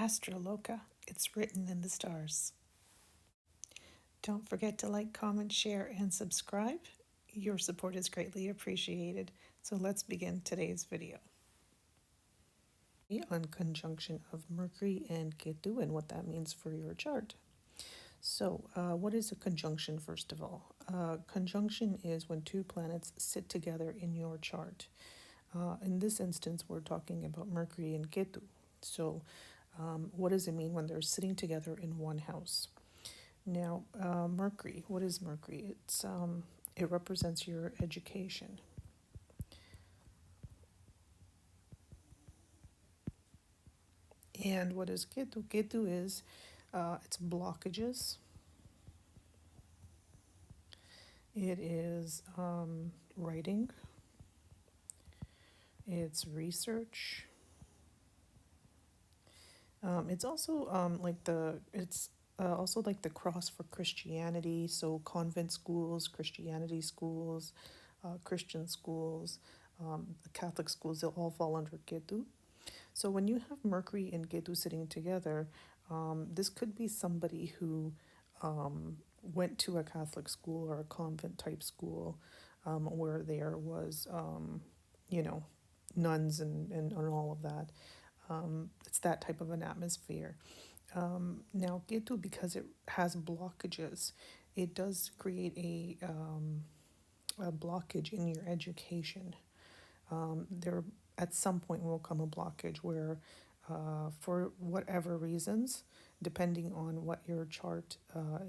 Astroloka, it's written in the stars. Don't forget to like, comment, share, and subscribe. Your support is greatly appreciated. So let's begin today's video. On conjunction of Mercury and Ketu and what that means for your chart. So, what is a conjunction, first of all? Conjunction is when two planets sit together in your chart. In this instance, we're talking about Mercury and Ketu. So, what does it mean when they're sitting together in one house? Now, Mercury, what is Mercury? It represents your education. And what is Ketu? Ketu is it's blockages. It is writing. It's research. It's also also like the cross for Christianity. So convent schools, Christianity schools, Christian schools, Catholic schools, they'll all fall under Ketu. So when you have Mercury and Ketu sitting together, this could be somebody who went to a Catholic school or a convent type school where there was, nuns and all of that. It's that type of an atmosphere. Now, Ketu, because it has blockages, it does create a blockage in your education. There at some point will come a blockage where, for whatever reasons, depending on what your chart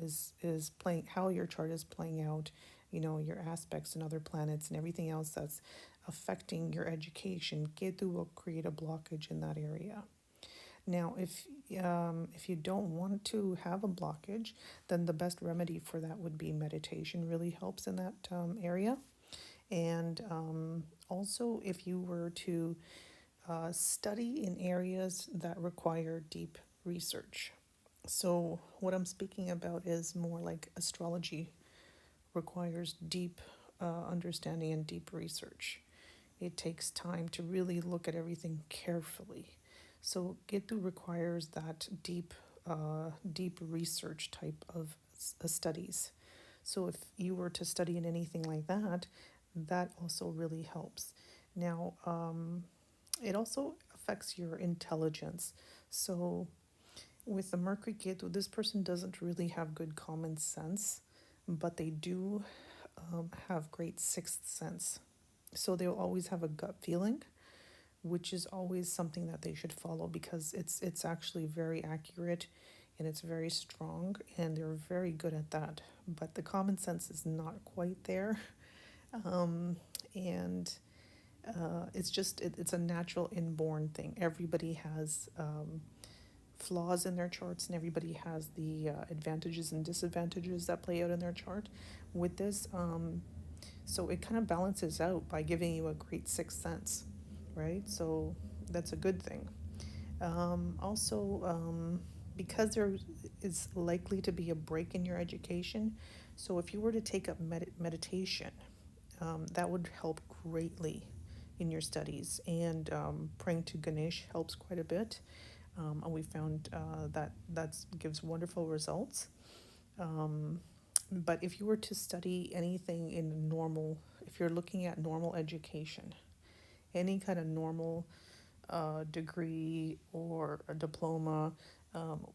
is playing, how your chart is playing out, your aspects and other planets and everything else that's affecting your education, Ketu will create a blockage in that area. Now, if you don't want to have a blockage, then the best remedy for that would be meditation. Really helps in that area. And also, if you were to study in areas that require deep research. So, what I'm speaking about is more like astrology requires deep understanding and deep research. It takes time to really look at everything carefully. So, Ketu requires that deep research type of studies. So, if you were to study in anything like that, that also really helps. Now, it also affects your intelligence. So, with the Mercury Ketu, this person doesn't really have good common sense, but they do have great sixth sense. So, they'll always have a gut feeling, which is always something that they should follow because it's actually very accurate and it's very strong and they're very good at that. But the common sense is not quite there. And it's a natural inborn thing. Everybody has flaws in their charts and everybody has the advantages and disadvantages that play out in their chart. With this, so it kind of balances out by giving you a great sixth sense, right? So that's a good thing. Also, because there is likely to be a break in your education, so if you were to take up meditation, that would help greatly in your studies. And praying to Ganesh helps quite a bit. And we found that gives wonderful results. But if you were to study anything in normal, if you're looking at normal education, any kind of normal degree or a diploma,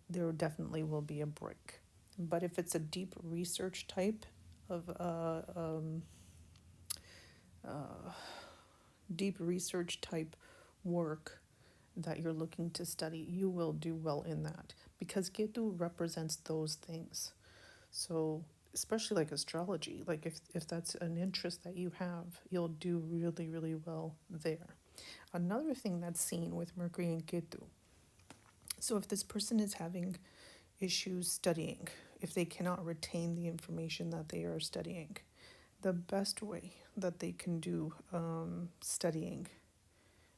there definitely will be a break. But if it's a deep research type of deep research type work that you're looking to study, you will do well in that because Ketu represents those things. So especially like astrology, like if that's an interest that you have, you'll do really, really well there. Another thing that's seen with Mercury and Ketu, so if this person is having issues studying, if they cannot retain the information that they are studying, the best way that they can do studying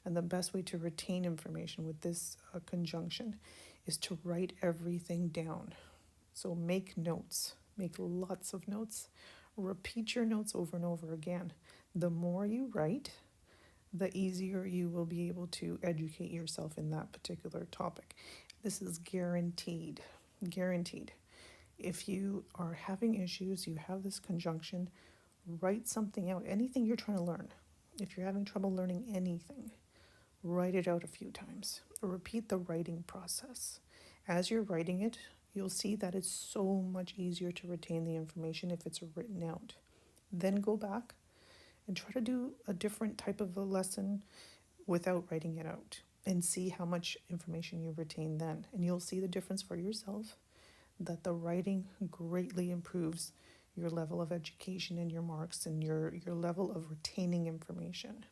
and the best way to retain information with this conjunction is to write everything down. So make notes, make lots of notes, repeat your notes over and over again. The more you write, the easier you will be able to educate yourself in that particular topic. This is guaranteed. Guaranteed. If you are having issues, you have this conjunction, write something out. Anything you're trying to learn. If you're having trouble learning anything, write it out a few times. Repeat the writing process. As you're writing it, you'll see that it's so much easier to retain the information if it's written out. Then go back and try to do a different type of a lesson without writing it out and see how much information you retain then. And you'll see the difference for yourself, that the writing greatly improves your level of education and your marks and your level of retaining information.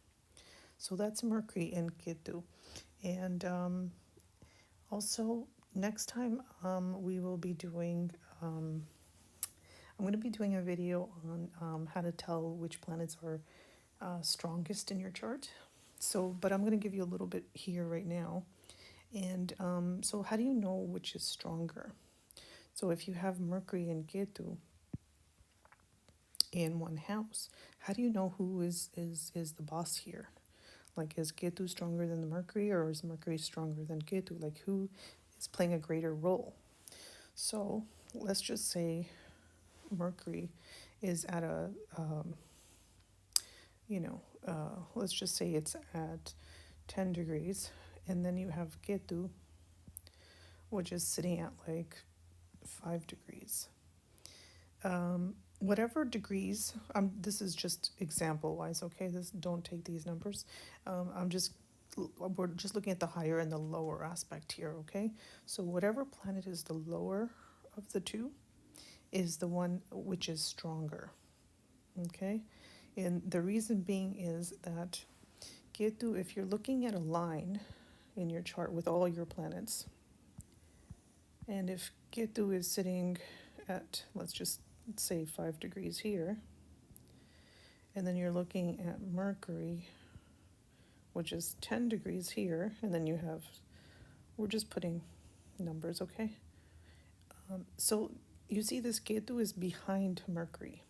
So that's Mercury and Ketu. And also, next time we will be doing, I'm going to be doing a video on how to tell which planets are strongest in your chart. So, but I'm going to give you a little bit here right now. And so, how do you know which is stronger? So, if you have Mercury and Ketu in one house, how do you know who is the boss here? Like, is Ketu stronger than the Mercury, or is Mercury stronger than Ketu? Like, who is playing a greater role? So, let's just say Mercury is at a, let's just say it's at 10 degrees, and then you have Ketu, which is sitting at like 5 degrees. Whatever degrees, this is just example wise, okay? Don't take these numbers. We're just looking at the higher and the lower aspect here, okay? So whatever planet is the lower of the two is the one which is stronger, okay? And the reason being is that Ketu, if you're looking at a line in your chart with all your planets, and if Ketu is sitting at, let's just say 5 degrees here, and then you're looking at Mercury, which is 10 degrees here, and then you have, we're just putting numbers, okay? So you see this Ketu is behind Mercury.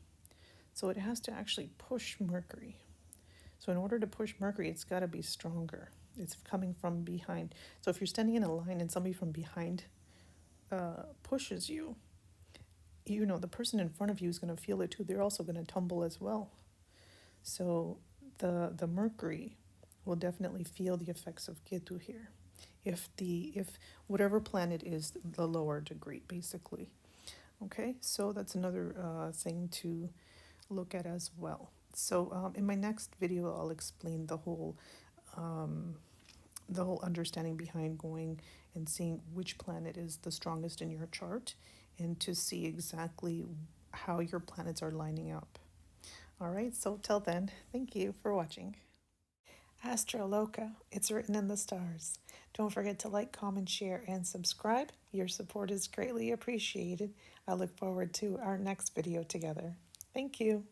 So it has to actually push Mercury. So in order to push Mercury, it's got to be stronger. It's coming from behind. So if you're standing in a line and somebody from behind pushes you, the person in front of you is going to feel it too. They're also going to tumble as well. So the Mercury will definitely feel the effects of Ketu here. If whatever planet is the lower degree, basically. Okay, so that's another thing to look at as well. So in my next video, I'll explain the whole understanding behind going and seeing which planet is the strongest in your chart, and to see exactly how your planets are lining up. All right, so till then, thank you for watching. Astroloca, it's written in the stars. Don't forget to like, comment, share, and subscribe. Your support is greatly appreciated. I look forward to our next video together. Thank you.